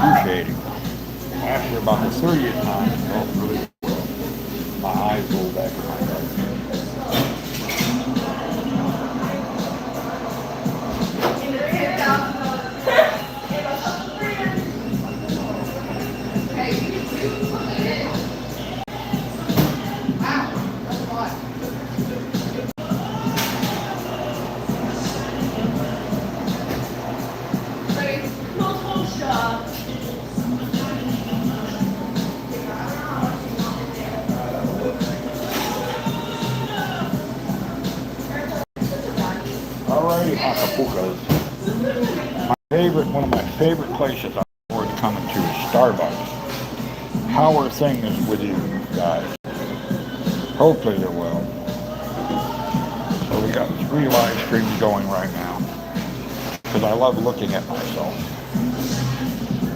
excruciating. After about the 30th time, it felt really well. My eyes rolled back in my head. Alrighty, Acapulco's. One of my favorite places I look forward to coming to is Starbucks. How are things with you guys? Hopefully they're well. So we got 3 live streams going right now because I love looking at myself.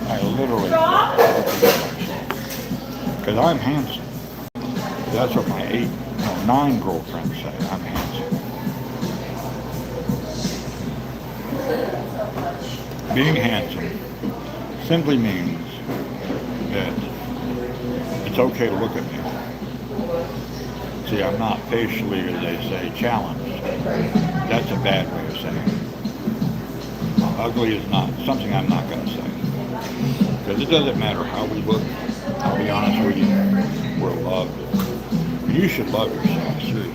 I literally love looking at myself because I'm handsome. That's what my 9 girlfriends say. I'm handsome. Being handsome simply means that it's okay to look at me. See, I'm not facially, as they say, challenged. That's a bad way of saying it. Ugly is not something I'm not going to say. Because it doesn't matter how we look. I'll be honest with you. We're loved. You should love yourself, seriously.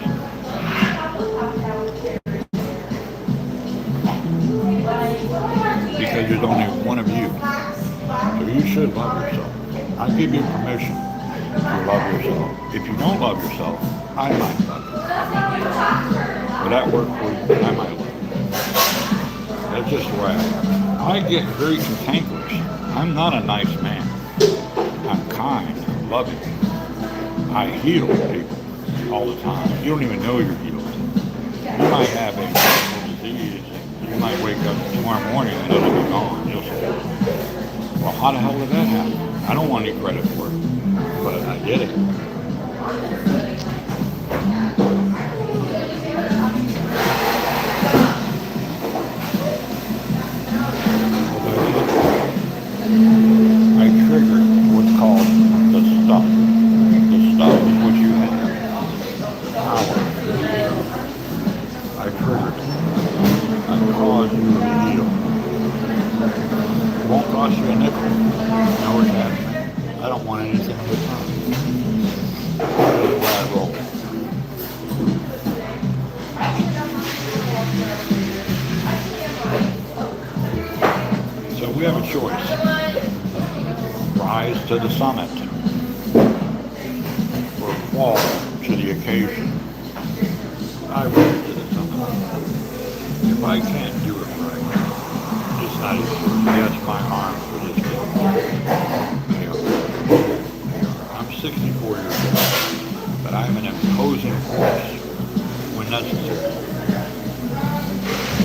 Because there's only one of you. So you should love yourself. I give you permission to love yourself. If you don't love yourself, I might love you. Will that work for you? I might love you. That's just the way I am. I get very cantankerous. I'm not a nice man. I'm kind, loving. I heal people all the time. You don't even know you're healed. You might have a medical disease. You might wake up tomorrow morning and it'll be gone. You'll say, well, how the hell did that happen? I don't want any credit for it, but I did it. I triggered what's called the stuff. The stuff is what you have. Power. I triggered it. I caused you to heal. It won't cost you a nickel. No, it's happening. I don't want anything in return. That's the way I roll. So we have a choice. Rise to the summit or fall to the occasion. I rise to the summit. If I can't do it right, it's not easy. That's my arm for this video. I'm 64 years old, but I'm an imposing force when necessary.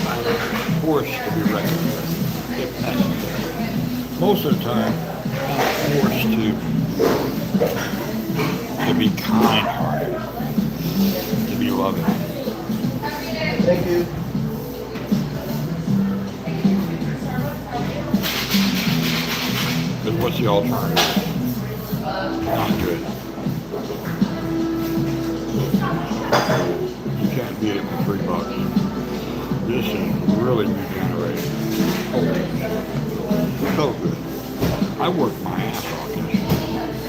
I'm a force to be reckoned with if necessary. Most of the time, I'm forced to be kind-hearted, to be loving. Thank you. Because what's the alternative? Not good. You can't beat it for $3. This is really regenerating. So good. I worked my ass off yesterday.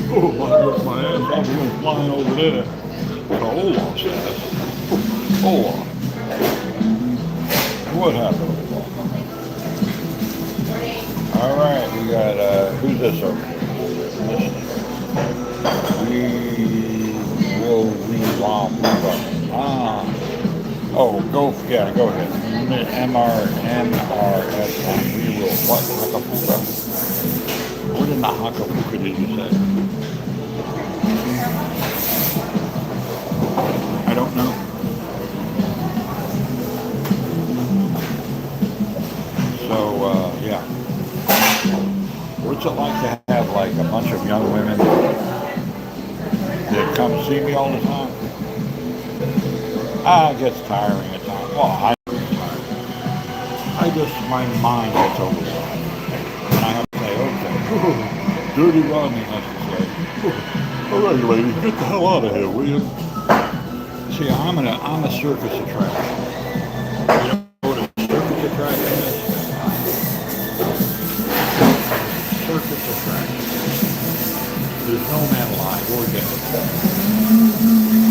Oh, I worked my ass off. We went flying over there. So Olaf says, Olaf, what happened? All right, we got, who's this over here? We will re-lom. Go ahead. MRS, we will what? Acapulco? What in the Acapulco did you say? I don't know. So, yeah. What's it like to have like a bunch of young women that come see me all the time? It gets tiring at times. Well, I get tired. My mind gets overwhelmed. And I have to say, okay, Dirty Rodney has to say. All right, ladies, get the hell out of here, will you? See, I'm a circus attraction. You know what a circus attraction is? Circus attraction. There's no man alive or dead.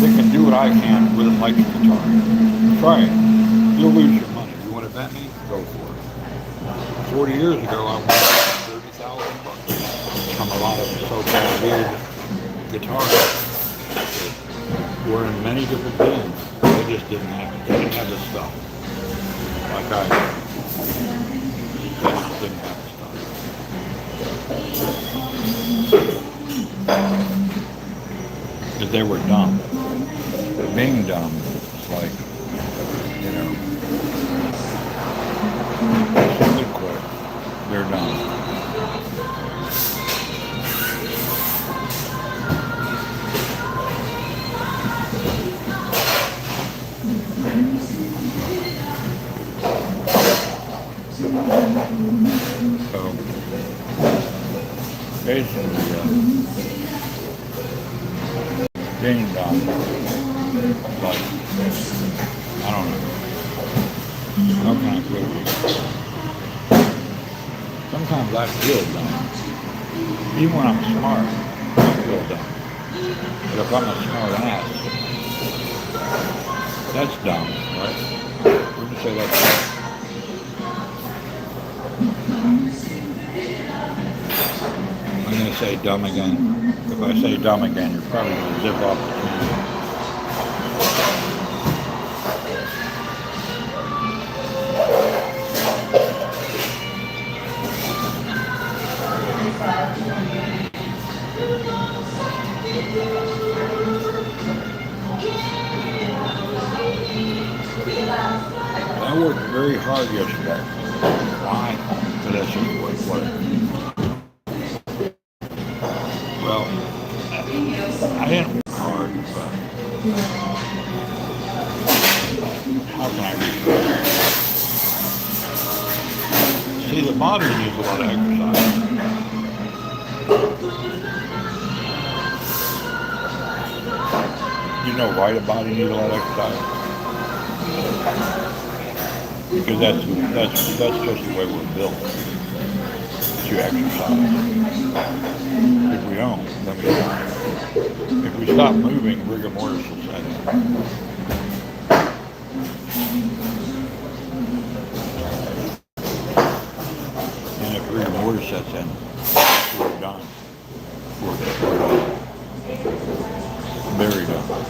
They can do what I can with an electric guitar. Try it. You'll lose your money. You want to bet me? Go for it. 40 years ago, I won $30,000 from a lot of so-called weird guitarists that were in many different bands. They just didn't have it. They didn't have the stuff. Like I did. They just didn't have the stuff. Because they were dumb. Being dumb is like, you know, simply quit, they're dumb. So, basically, being dumb, like, I don't know, how can I put it? Sometimes I feel dumb. Even when I'm smart, I feel dumb. But if I'm a smart ass, that's dumb, right? Wouldn't you say that's dumb? I'm going to say dumb again. If I say dumb again, you're probably going to zip off the camera. I worked very hard yesterday. Why? Because that's just what. Well, I didn't work hard, but how can I read? See, the body needs a lot of exercise. You know why the body needs a lot of exercise? Because that's just the way we're built, to exercise. If we don't, then we don't. If we stop moving, rigor mortis will set in. And if rigor mortis sets in, we're done. We're done. Very done.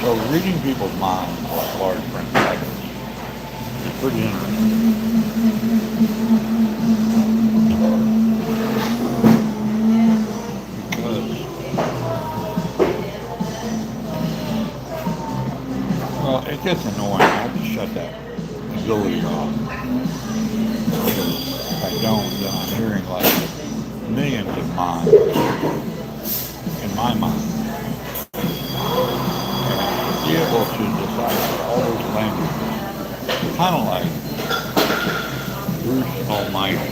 So reading people's minds like large print titles is pretty interesting. Because, well, it gets annoying. I have to shut that ability off. Because if I don't, then I'm hearing like millions of minds in my mind. Be able to decipher all those languages, kind of like Bruce Almighty.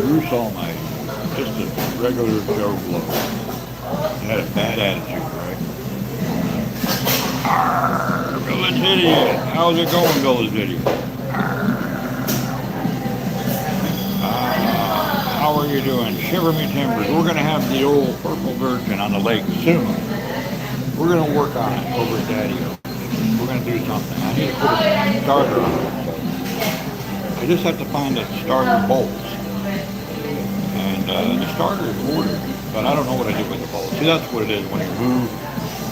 Bruce Almighty, just a regular Joe Blow. He had a bad attitude, right? Arrgh, Village Idiot. How's it going, Village Idiot? How are you doing? Shiver me timbers. We're going to have the old Purple Virgin on the lake soon. We're going to work on it over at Daddy-O. We're going to do something. I need to put a starter on it. So I just have to find the starter bolts. And the starter is ordered, but I don't know what I do with the bolts. See, that's what it is. When you move,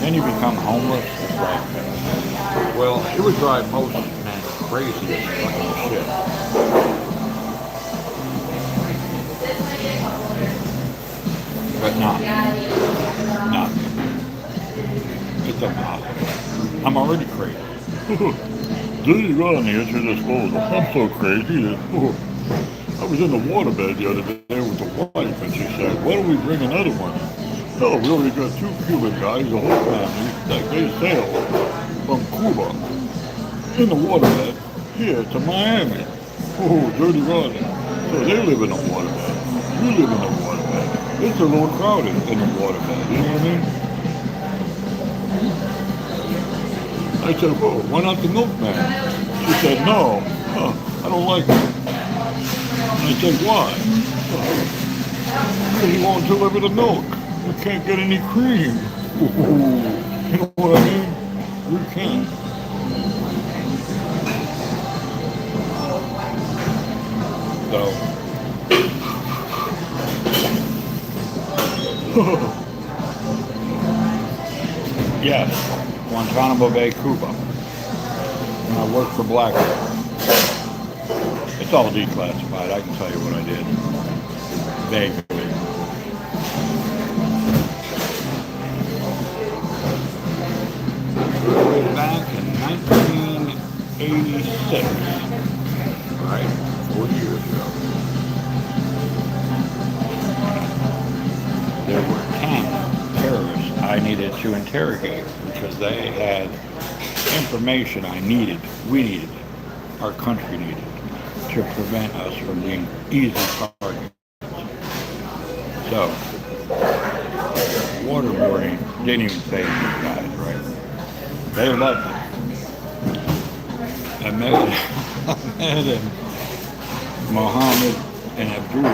then you become homeless. It's like, well, it would drive most men crazy, this fucking shit. But not. It's impossible. I'm already crazy. Dirty Rodney at your disposal. I'm so crazy that I was in the waterbed the other day with the wife, and she said, "Why don't we bring another one?" "No, we already got 2 Cuban guys, the whole family, that they sailed from Cuba in the waterbed here to Miami." Oh, Dirty Rodney. So they live in a waterbed. You live in a waterbed. It's a little crowded in a waterbed. You know what I mean? I said, "Whoa, why not the milkman?" She said, "No, I don't like it." And I said, "Why?" Because he won't deliver the milk. We can't get any cream. Ooh, you know what I mean? We can't. So, yes, Guantanamo Bay, Cuba. When I worked for BlackRock. It's all declassified. I can tell you what I did. Vaguely. Way back in 1986. Right? 40 years ago. There were 10 terrorists I needed to interrogate because they had information I needed, we needed, our country needed, to prevent us from being easy targets. So, waterboarding didn't even phase these guys, right? They loved it. Ahmed, Ahmed and Mohammed and Abdul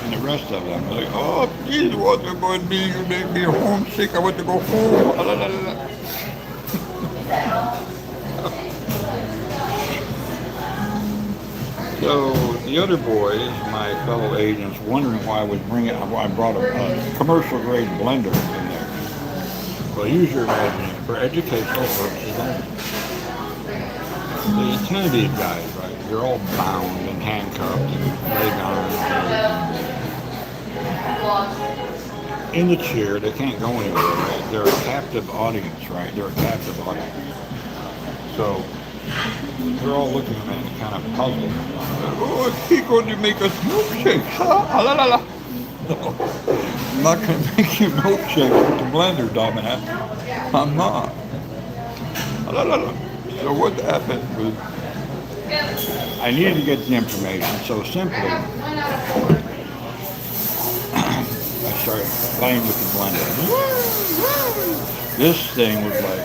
and the rest of them were like, "Oh, please, waterboard me, you make me homesick, I want to go home." La, la, la, la. So the other boys, my fellow agents, wondering why I brought a commercial grade blender in there. Well, use your imagination for educational purposes only. So you tend to these guys, right? You're all bound and handcuffed and laid on in the chair. They can't go anywhere, right? They're a captive audience, right? They're a captive audience. So they're all looking at me kind of puzzled. "Oh, is he going to make us milkshakes? Huh? Ah, la, la, la." No, I'm not going to make you milkshakes with the blender, dumbass. I'm not. Ah, la, la, la. So what happened was I needed to get the information. So simply, I started playing with the blender. This thing was like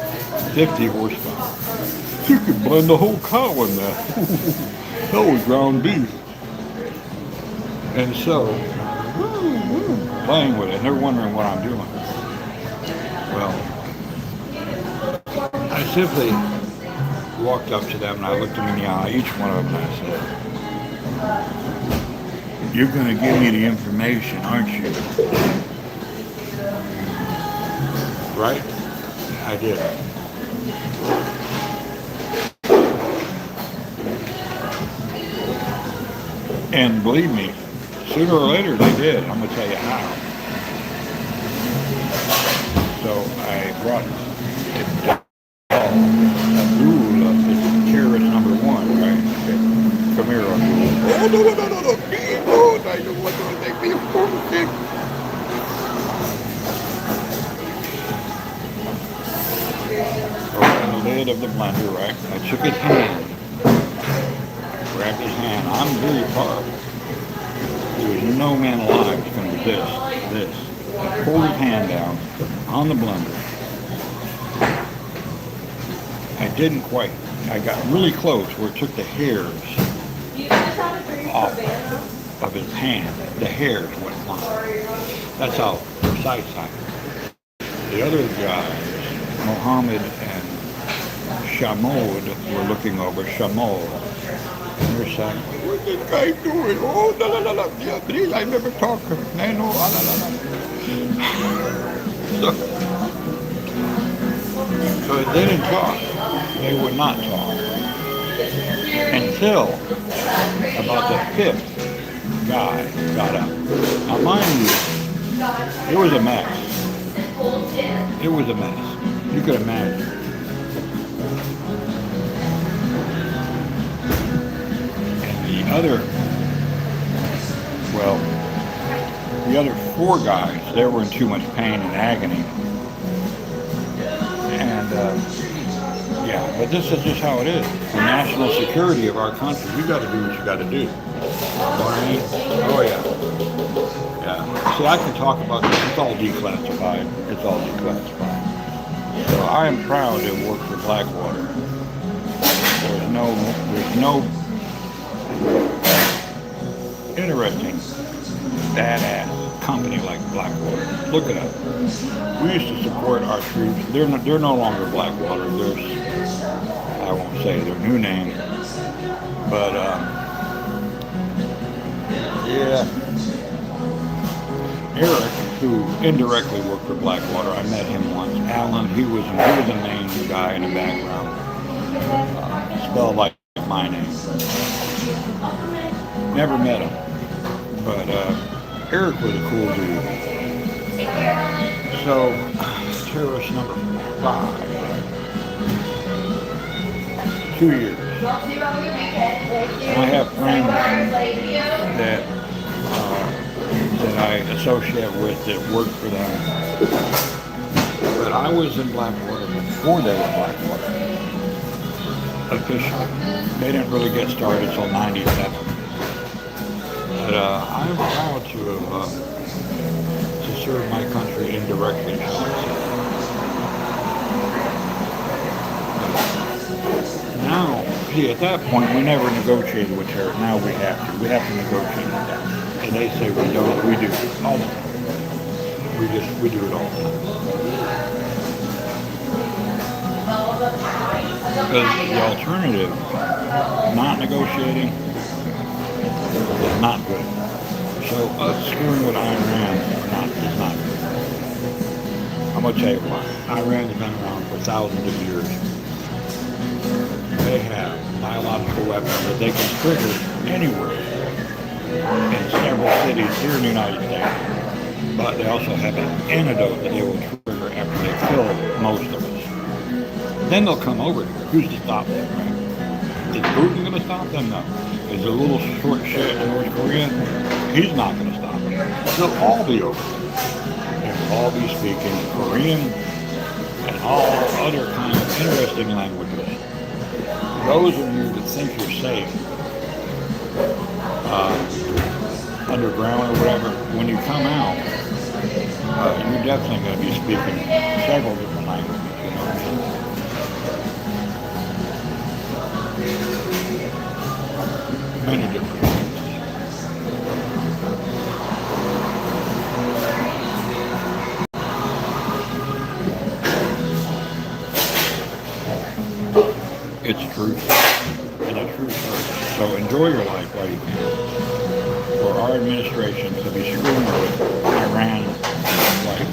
50 horsepower. You could blend the whole cow in that. That was ground beef. And so, playing with it, and they're wondering what I'm doing. Well, I simply walked up to them and I looked them in the eye, each one of them, and I said, "You're going to give me the information, aren't you?" Right? I did. And believe me, sooner or later they did. I'm going to tell you how. So I brought Abdul, is terrorist number one, right? Okay. Come here, Abdul. "Oh, no, no, no, no, no, please don't. I don't want to make me homesick." Opened the lid of the blender, right? I took his hand, grabbed his hand. I'm very powerful. There was no man alive who's going to resist this. I pulled his hand down on the blender. I didn't quite. I got really close where it took the hairs off of his hand. The hairs went flying. That's how precise I am. The other guys, Mohammed and Shamod, were looking over. Shamod. And they're saying, "What's this guy doing? Oh, la la la la. Yeah, please, I never talk. I know, la la la la." So they didn't talk. They would not talk until about the fifth guy got up. Now, mind you, it was a mess. It was a mess. You could imagine. The other four guys, they were in too much pain and agony. And Yeah, but this is just how it is. The national security of our country, you got to do what you got to do. You know what I mean? Oh yeah, yeah. See, I can talk about this. It's all declassified. It's all declassified. So I am proud to work for Blackwater. There's no interesting, badass company like Blackwater. Look it up. We used to support our troops. They're no longer Blackwater. I won't say their new name, but yeah, Eric, who indirectly worked for Blackwater, I met him once. Alan, he was the main guy in the background, spelled like my name. Never met him, but Eric was a cool dude. So, terrorist number 5, 2 years. I have friends that I associate with that work for them. But I was in Blackwater before they were Blackwater. Officially. They didn't really get started until 97. But I'm proud to serve my country indirectly now. Now, see, at that point, we never negotiated with terrorists. Now we have to. We have to negotiate with them. And they say we don't. We do all the time. We do it all the time. Because the alternative, not negotiating, is not good. So us screwing with Iran is not good. I'm going to tell you why. Iran's been around for thousands of years. They have biological weapons that they can trigger anywhere in several cities here in the United States. But they also have an antidote that they will trigger after they kill most of us. Then they'll come over here. Who's to stop them, right? Is Putin going to stop them? No. Is the little short shit in North Korea? He's not going to stop them. They'll all be over there. And we'll all be speaking Korean and all other kind of interesting languages. Those of you that think you're safe underground or whatever, when you come out, you're definitely going to be speaking several different languages, you know what I mean? Many different languages. It's truth, and the truth hurts. So enjoy your life while you can. For our administration to be screwing with Iran, like,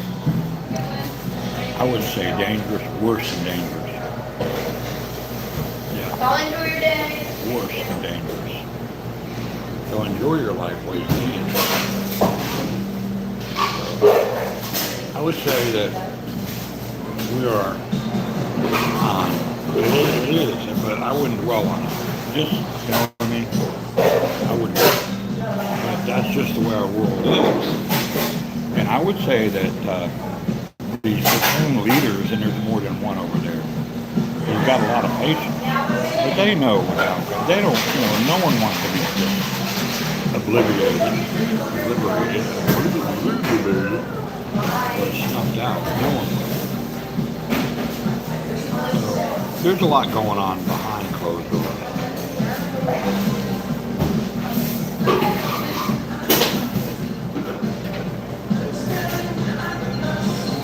I wouldn't say dangerous, worse than dangerous. Yeah. I'll enjoy your day. Worse than dangerous. So enjoy your life while you can. I would say that we are on. It is, but I wouldn't dwell on it. Just, you know what I mean? I wouldn't. But that's just the way our world is. And I would say that the supreme leaders, and there's more than one over there, they've got a lot of patience. But they know without God. They don't, no one wants to be obliviated, or snuffed out. No one will. There's a lot going on behind closed doors.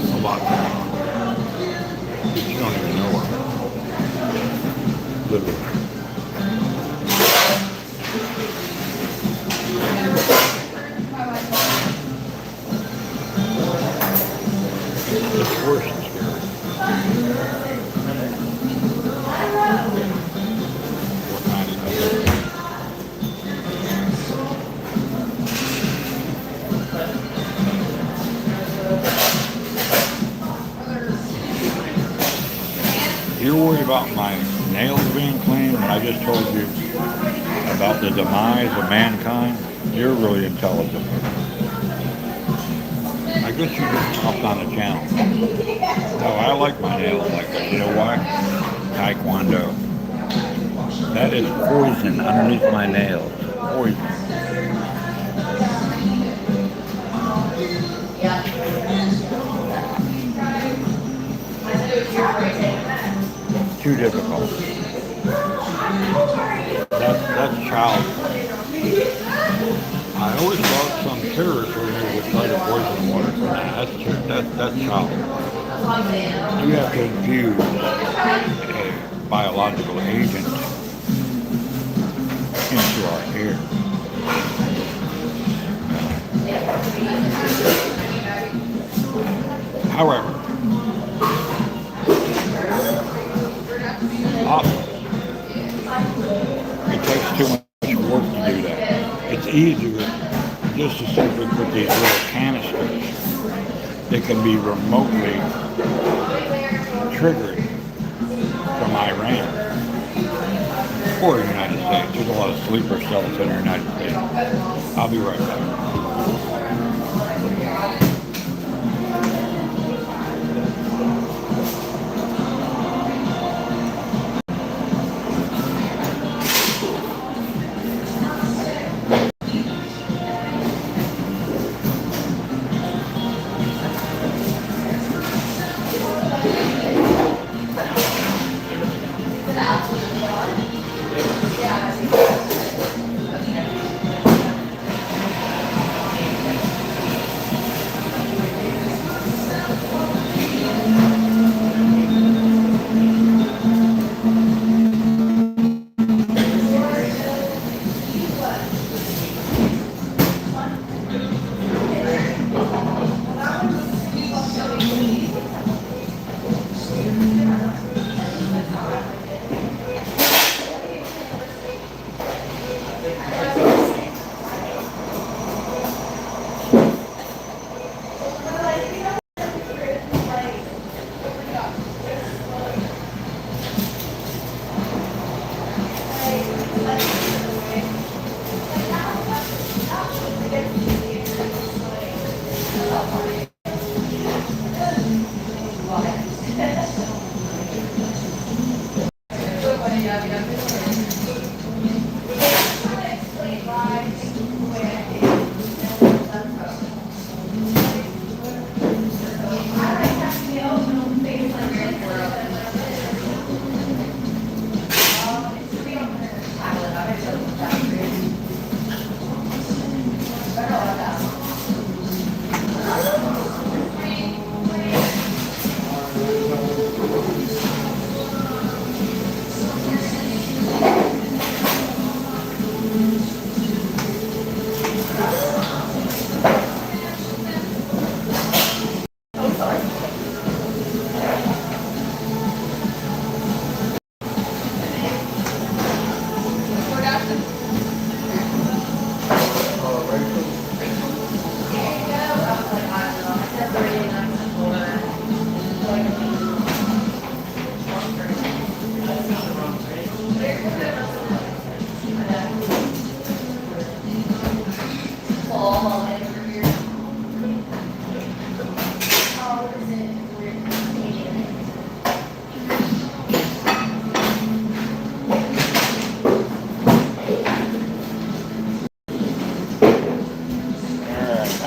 A lot going on. But you don't even know it. Literally. It's worse than scary. You're worried about my nails being clean when I just told you about the demise of mankind? You're really intelligent. I guess you just hopped on the channel. Oh, I like my nails like that. You know why? Taekwondo. That is poison underneath my nails. Poison. Too difficult. That's child play. I always thought some terrorists would try to poison water. That's child play. You have to infuse a biological agent into our air. However, it takes too much work to do that. It's easier just to simply put these little canisters that can be remotely triggered from Iran or the United States. There's a lot of sleeper cells in the United States. I'll be right back.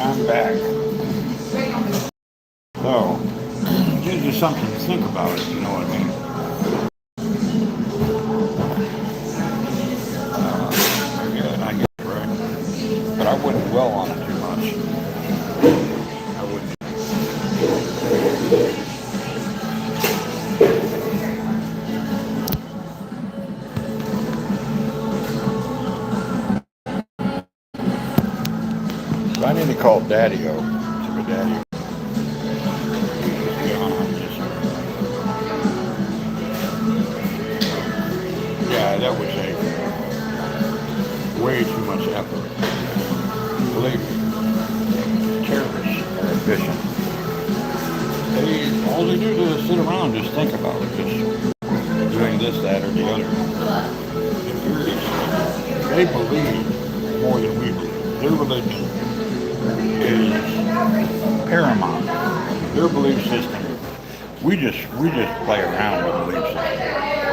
I'm back. So, gives you something to think about, if you know what I mean. I get it right. But I wouldn't dwell on it too much. I wouldn't. So I need to call Daddy-O. See what Daddy-O. Yeah, that was way too much effort. Believe me, terrorists are efficient. All they do is sit around and just think about it, just doing this, that, or the other. They believe more than we believe. Their religion is paramount. Their belief system. We just play around with belief system.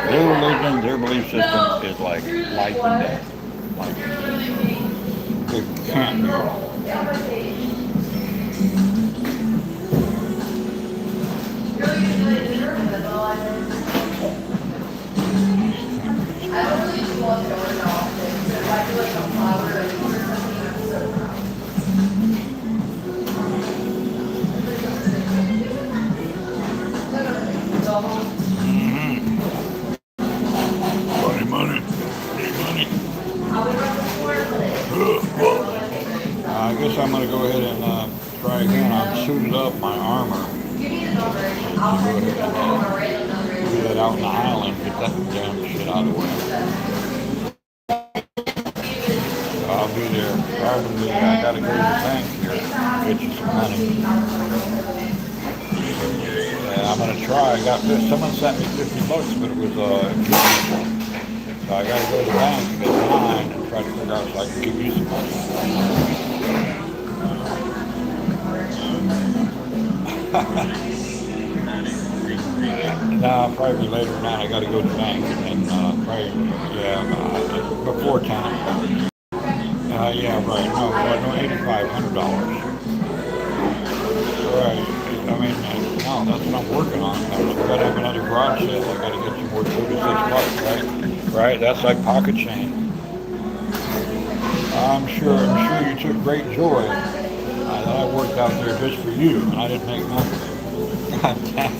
Their religion, their belief system is like life and death. Like it can't be wrong. Mm-hmm. Money, money, money, money. I guess I'm gonna go ahead and try again. I'm suited up, my armor. To go ahead and do that out in the island, get that damn shit out of the way. So I'll be there. Probably I gotta go to the bank here, get you some money. And I'm gonna try. I got this. Someone sent me $50, but it was so I gotta go to the bank and get mine and try to figure out so I can give you some money. No, probably later tonight. I got to go to the bank and then probably before 10. Yeah, right. No, $8,500. Right. I mean, no, that's what I'm working on. I've got to have another garage sale. I got to get you more $36, right? Right. That's like pocket change. I'm sure you took great joy that I worked out there just for you, and I didn't make nothing. God damn.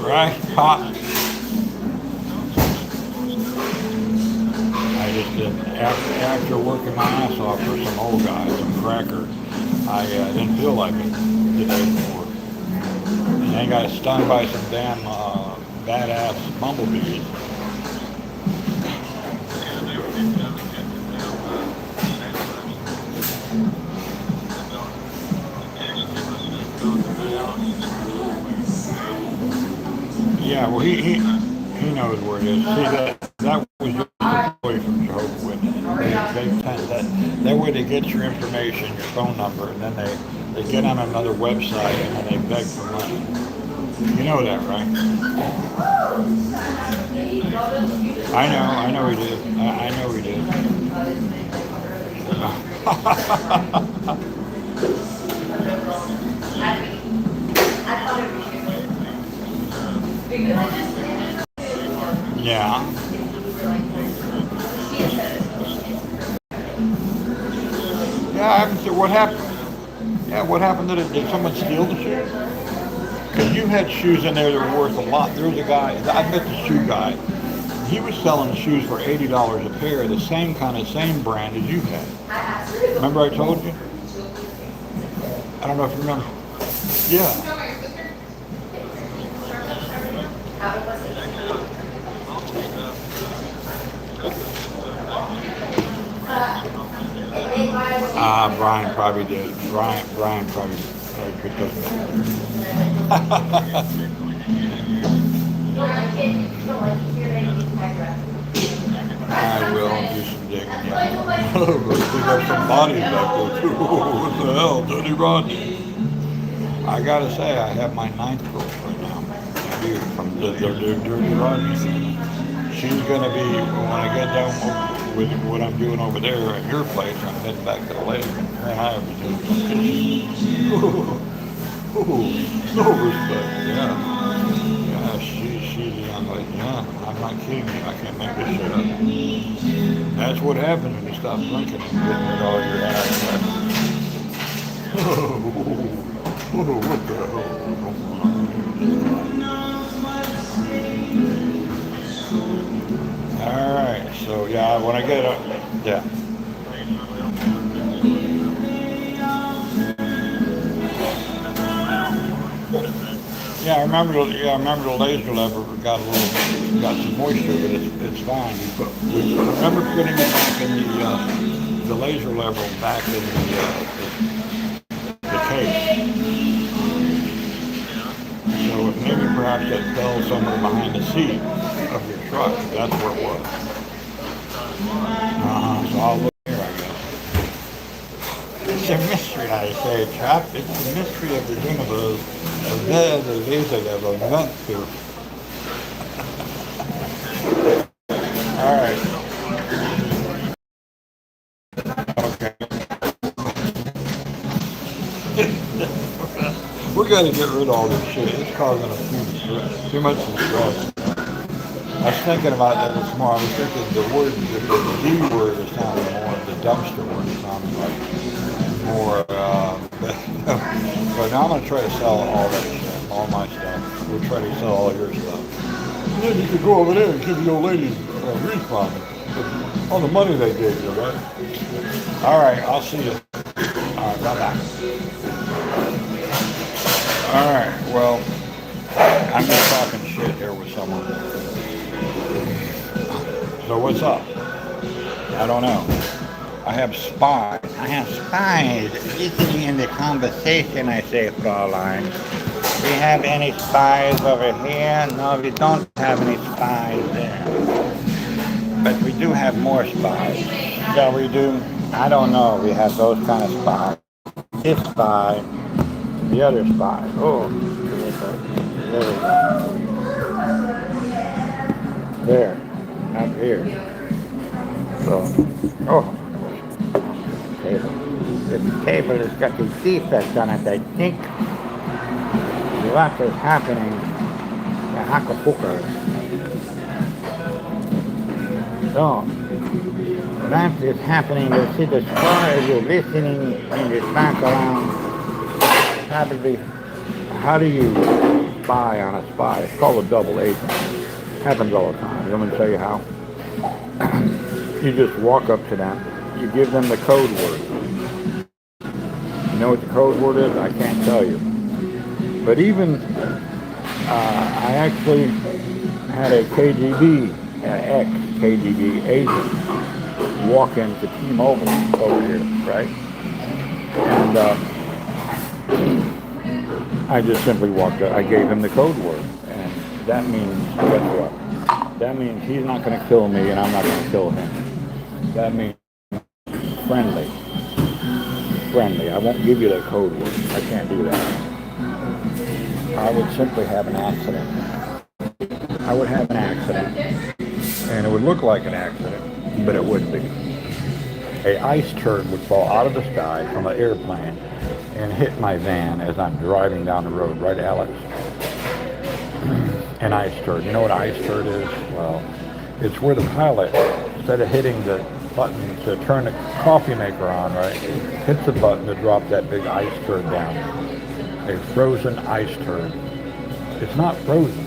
Right, Pop? I just did. After working my ass off for some old guy, some cracker, I didn't feel like it the day before. And then got stung by some damn badass bumblebees. Yeah, well, he knows where it is. See, that was just a boy from Jehovah's Witness. They that way they get your information, your phone number, and then they get on another website and then they beg for money. You know that, right? I know he did. I know he did. Yeah. Yeah, I haven't seen what happened. Yeah, what happened to it? Did someone steal the shoes? Because you had shoes in there that were worth a lot. There was a guy, I met the shoe guy. He was selling the shoes for $80 a pair, the same brand as you had. Remember I told you? I don't know if you remember. Yeah. Brian probably did. Brian probably picked up. I will do some digging. Yeah. They got some bodies back there too. What the hell, Dirty Rodney? I gotta say, I have my ninth girlfriend now. From the Dirty Rodney. She's gonna be when I get done with what I'm doing over there at your place. I'm heading back to the lake. Her and I are doing some fishing. No respect. Yeah, she's a young lady. Yeah, I'm not kidding you. I can't make this shit up. That's what happens when you stop drinking and getting rid of all your ass. What the hell? All right. So yeah, when I get up, yeah. Yeah, I remember the laser lever got some moisture, but it's fine. I remember putting it back in the laser lever back in the case. So maybe perhaps it fell somewhere behind the seat of your truck. That's where it was. So I'll look here, I guess. It's a mystery, I say, chap. It's the mystery of the universe. And there the laser level went to. We got to get rid of all this shit. It's causing us too much stress. I was thinking about that this morning. I was thinking the word, the D word is sounding more, the dumpster word is sounding like more, but now I'm going to try to sell all that shit, all my stuff. We'll try to sell all your stuff. And then you could go over there and give the old lady a refund. All the money they gave you, right? All right, I'll see you. All right, bye-bye. All right, well, I'm just talking shit here with someone. So what's up? I don't know. I have spies. I have spies listening in the conversation, I say, Fraulein. Do we have any spies over here? No, we don't have any spies there. But we do have more spies. Yeah, we do. I don't know. We have those kind of spies. This spy, the other spy. Oh, there we go. There, up here. So, oh, table. This table has got these defects on it, I think. What is happening? The Acapulco. So, that is happening. You see the spy, you're listening in the background. Probably, how do you spy on a spy? It's called a double agent. Happens all the time. I'm going to tell you how. You just walk up to them. You give them the code word. You know what the code word is? I can't tell you. But even, I actually had a KGB, ex-KGB agent walk into T-Mobile over here, right? And I just simply walked up. I gave him the code word. And that means, guess what? That means he's not going to kill me and I'm not going to kill him. That means friendly. Friendly. I won't give you that code word. I can't do that. I would simply have an accident. I would have an accident. And it would look like an accident, but it wouldn't be. An ice turd would fall out of the sky from an airplane and hit my van as I'm driving down the road. Right, Alex? An ice turd. You know what ice turd is? Well, it's where the pilot, instead of hitting the button to turn the coffee maker on, right, hits the button to drop that big ice turd down. A frozen ice turd. It's not frozen.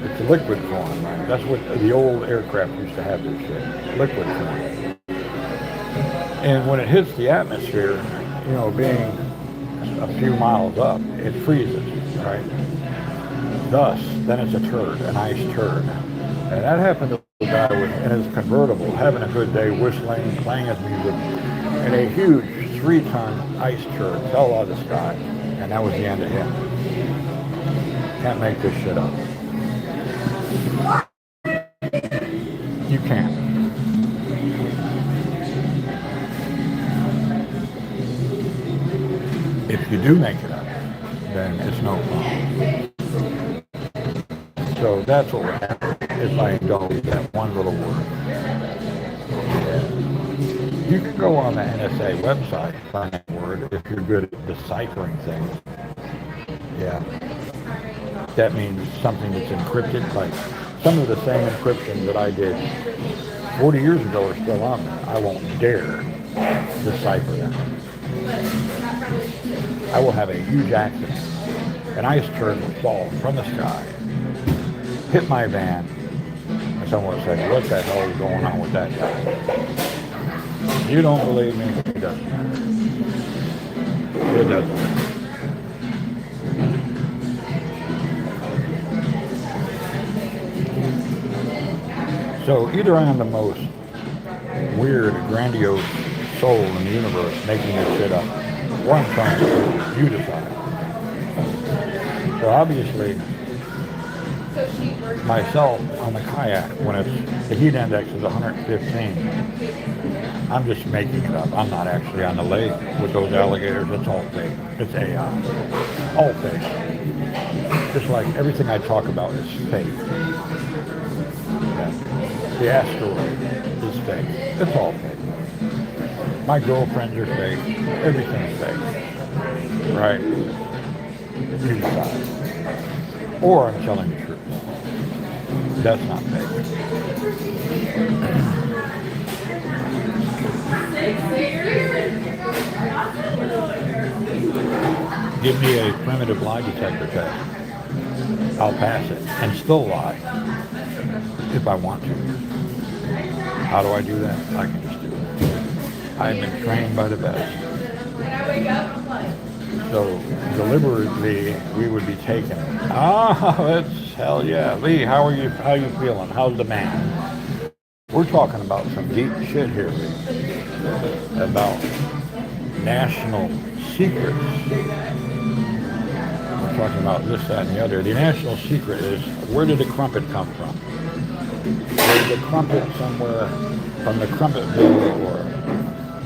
It's a liquid form, right? That's what the old aircraft used to have this shit. Liquid form. And when it hits the atmosphere, you know, being a few miles up, it freezes, right? Thus, then it's a turd, an ice turd. And that happened to a guy in his convertible, having a good day, whistling, playing his music, and a huge 3-ton ice turd fell out of the sky. And that was the end of him. Can't make this shit up. You can't. If you do make it up, then it's no problem. So that's what would happen if I indulge that one little word. You can go on the NSA website and find that word if you're good at deciphering things. Yeah. That means something that's encrypted, like some of the same encryption that I did 40 years ago are still on there. I won't dare decipher them. I will have a huge accident. An ice turd will fall from the sky, hit my van, and someone will say, what the hell is going on with that guy? You don't believe me? It doesn't matter. It doesn't matter. So either I am the most weird, grandiose soul in the universe making this shit up, or I'm trying to you decide. So obviously, myself on the kayak, when the heat index is 115, I'm just making it up. I'm not actually on the lake with those alligators. It's all fake. It's AI. All fake. Just like everything I talk about is fake. Yeah. The asteroid is fake. It's all fake. My girlfriends are fake. Everything's fake. right inside. Or I'm telling the truth. That's not fake. Give me a primitive lie detector test. I'll pass it and still lie if I want to. How do I do that? I can just do it. I've been trained by the best. So deliberately we would be taken. Ah, that's hell yeah. Lee, how are you? How you feeling? How's the man? We're talking about some deep shit here, Lee. About national secrets. We're talking about this, that, and the other. The national secret is, where did the crumpet come from? There's a crumpet somewhere from the crumpet bill, or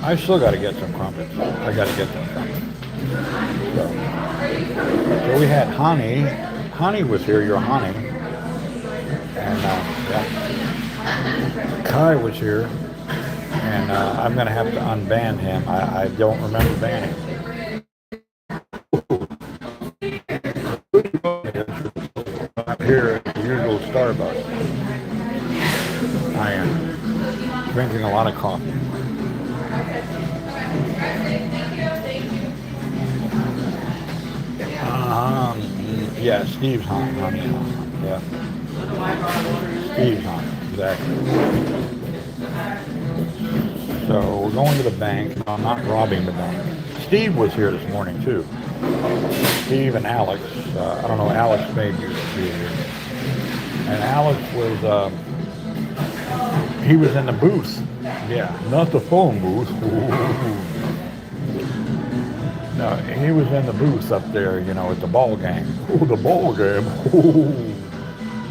I still got to get some crumpets. I got to get some crumpets. So we had Hani. Hani was here, your Hani. And yeah. Kai was here. And I'm going to have to unban him. I don't remember banning him. I'm here at the usual Starbucks. I am drinking a lot of coffee. Yeah, Steve's honey. Yeah. Steve's honey, exactly. So we're going to the bank. I'm not robbing the bank. Steve was here this morning too. Steve and Alex. I don't know, Alex made you be here. And Alex was, he was in the booth. Yeah, not the phone booth. No, he was in the booth up there, you know, at the ball game. Oh, the ball game.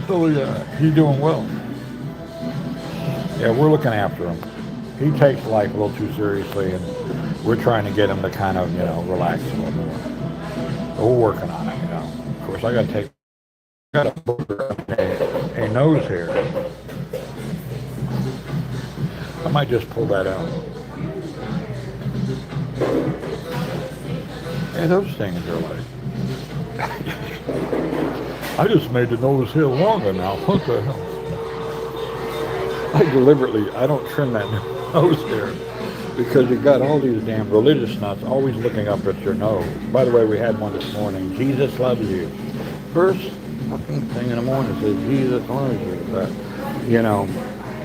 Oh, yeah, he's doing well. Yeah, we're looking after him. He takes life a little too seriously, and we're trying to get him to kind of, you know, relax a little more. But we're working on it, you know. Of course, I got a nose hair. I might just pull that out. Hey, those things are like... I just made the nose hair longer now. What the hell? I don't trim that nose hair because you got all these damn religious nuts always looking up at your nose. By the way, we had one this morning. Jesus loves you. First fucking thing in the morning says Jesus loves you. But, you know,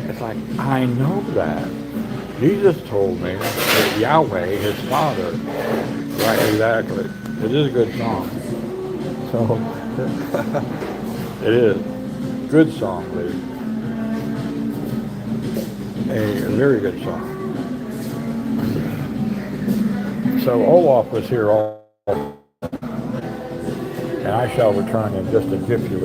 it's like, I know that. Jesus told me that Yahweh, his Father, right, exactly. It is a good song. So, it is. Good song, Lee. A very good song. So Olaf was here all, and I shall return in just a jiffy.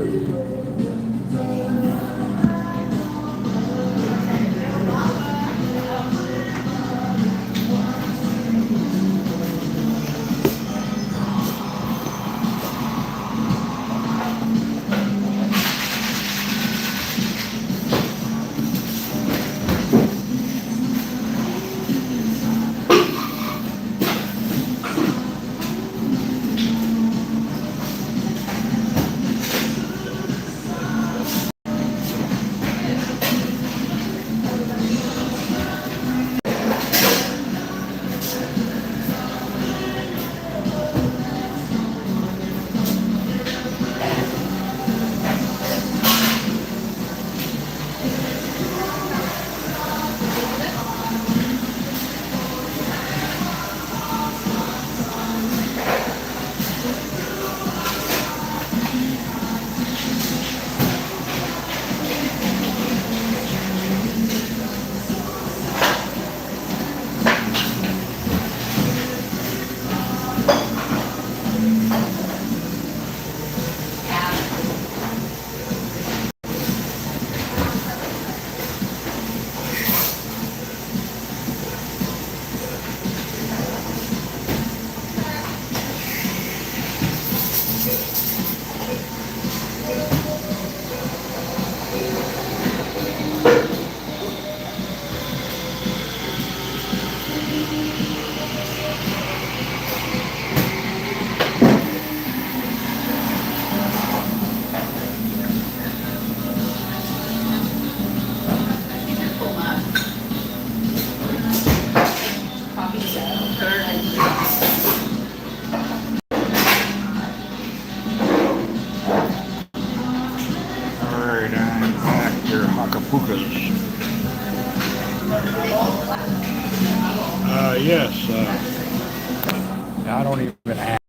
I don't even ask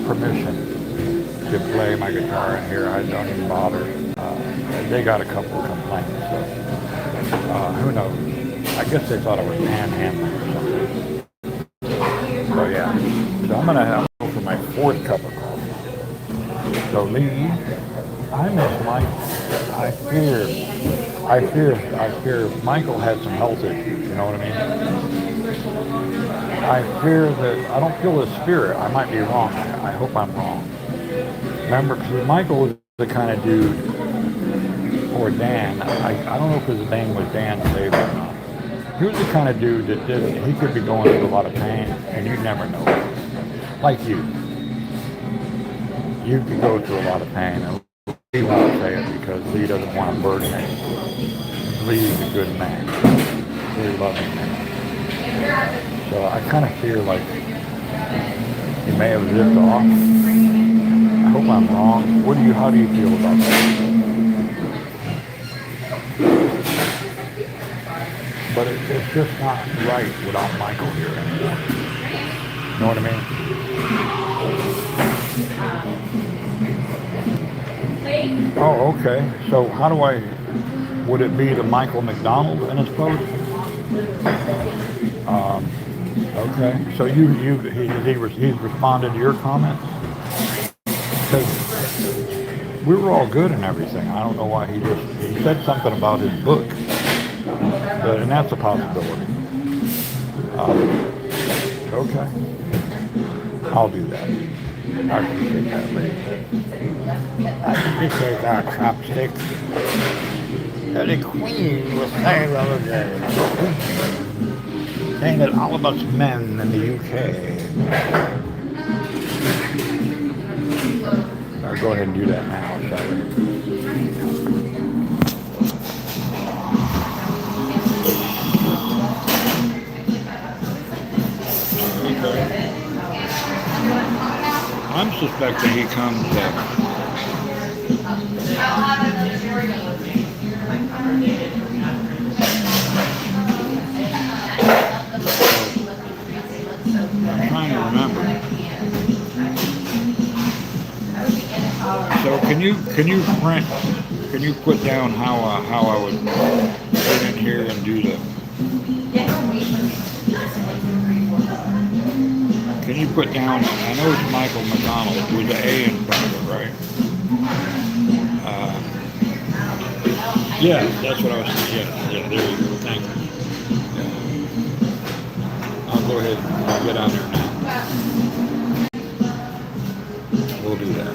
permission to play my guitar in here. I don't even bother. They got a couple of complaints, so who knows? I guess they thought I was panhandling or something. So yeah, so I'm gonna have for my fourth cup of coffee. So Lee, I miss Mike. I fear Michael had some health issues. You know what I mean? I fear that I don't feel his spirit. I might be wrong. I hope I'm wrong. Remember, because Michael was the kind of dude, or Dan. I don't know if his name was Dan Saber or not. He was the kind of dude that he could be going through a lot of pain, and you'd never know it. Like you. You could go through a lot of pain, and Lee won't say it because Lee doesn't want to burden it. Lee's a good man. Very loving man. So I kind of feel like he may have zipped off. I hope I'm wrong. How do you feel about that? But it's just not right without Michael here anymore. You know what I mean? Oh, okay. So would it be the Michael McDonald in his post? Okay. So he's responded to your comments? Because we were all good and everything. I don't know why he said something about his book. And that's a possibility. Okay. I'll do that. I appreciate that, Lee. I appreciate that, chopstick. The Queen was saying the other day, saying that all of us men in the UK. I'll go ahead and do that now, shall we? I'm suspecting he comes I'm trying to remember. So can you put down how I would get in here and do the Can you put down, I know it's Michael McDonald with the A in front of it, right? Yeah, that's what I was saying. Yeah, there you go. Thank you. Yeah. I'll go ahead and get on there now. We'll do that.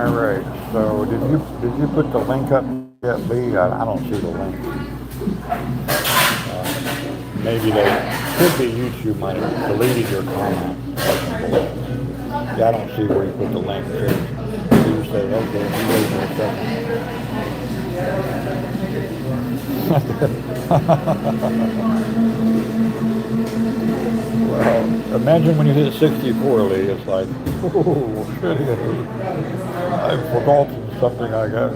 All right. So did you put the link up yet, Lee? I don't see the link. Maybe they could be YouTube might have deleted your comment. Yeah, I don't see where you put the link. So you say, okay, you wait a second. Well, imagine when you hit 64, Lee. It's like, oh, shit, I've forgotten something I got.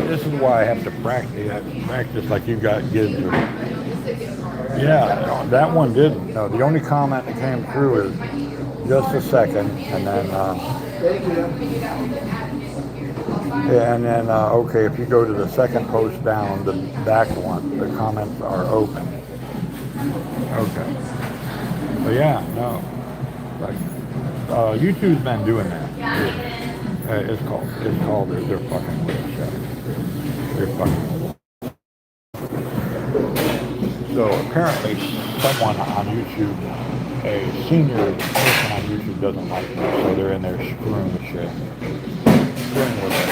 This is why I have to practice. I have to practice like you got kids. Yeah, that one didn't. No, the only comment that came through is just a second, and then okay, if you go to the second post down, the back one, the comments are open. Okay. But yeah, no. Like YouTube's been doing that. It's called they're fucking with us. They're fucking with us. So apparently someone on YouTube, a senior person on YouTube doesn't like me, so they're in there screwing with shit. Screwing with us.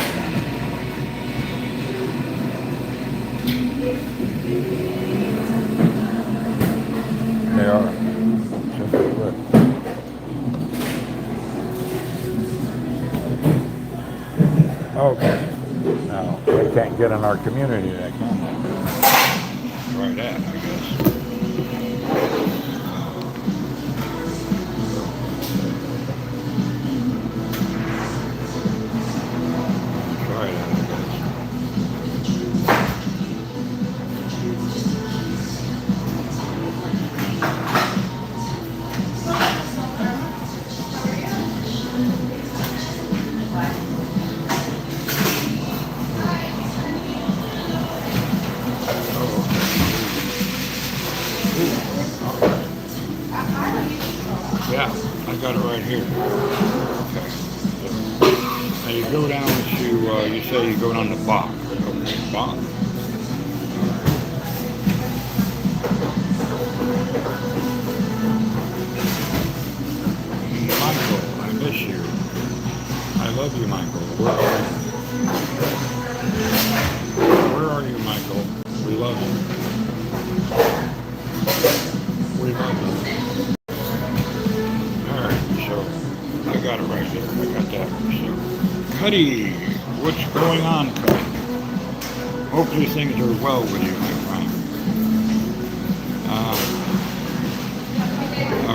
They are. Simply put. Okay. Now, they can't get in our community, they can. Try that, I guess. Try that, I guess. Yeah, I got it right here. Okay. Now you go down to, you say you go down to Bach. Okay, Bach. Michael, I miss you. I love you, Michael. Where are you, Michael? We love you. We love you. I got it right there. I got that. So, Cuddy, what's going on, Cuddy? Hopefully things are well with you, my friend.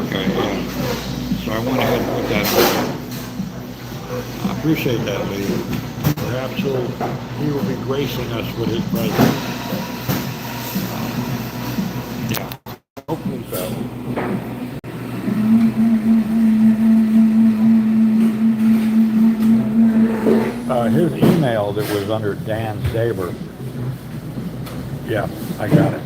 Okay, so I went ahead and put that on. I appreciate that, Lee. Perhaps he will be gracing us with his presence. Yeah, hopefully so. His email that was under Dan Saber, yeah, I got it.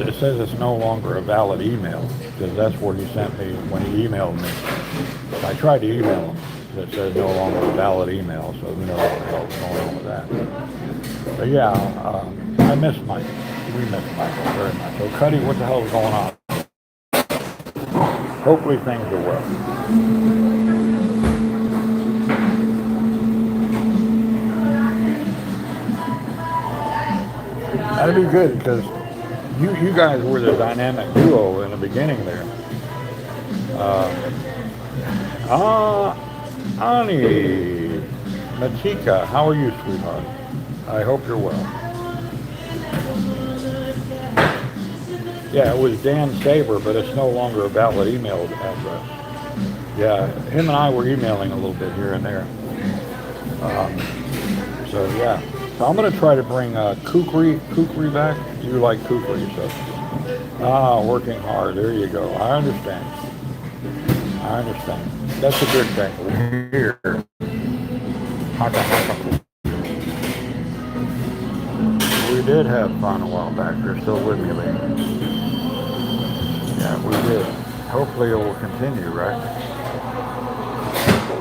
It says it's no longer a valid email, because that's what he sent me when he emailed me. I tried to email him. It says no longer a valid email, so who knows what the hell's going on with that. But yeah, I miss Mike. We miss Michael very much. So Cuddy, what the hell is going on? Hopefully things are well. That'd be good, because you guys were the dynamic duo in the beginning there. Ani Matika, how are you, sweetheart? I hope you're well. Yeah, it was Dan Saber, but it's no longer a valid email address. Yeah, him and I were emailing a little bit here and there. So yeah. So I'm going to try to bring Kukri back. You like Kukri, so. Working hard. There you go. I understand. That's a good thing. We're here. We did have fun a while back. You're still with me, Lee. Yeah, we did. Hopefully it will continue, right?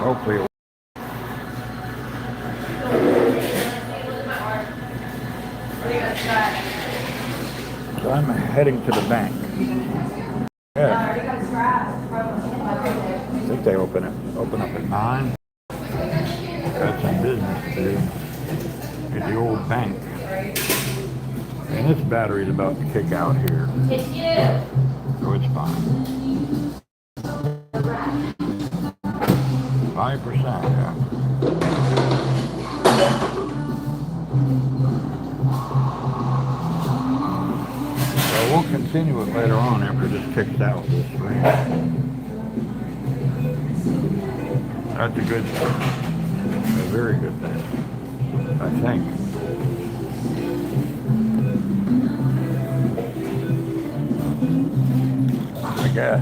Hopefully it will. So I'm heading to the bank. Yeah. I think they open up at 9. Got some business to do at the old bank. And this battery's about to kick out here. So it's fine. 5%, yeah. So we'll continue it later on after this kicks out this way. That's a good thing. A very good thing, I think. I guess.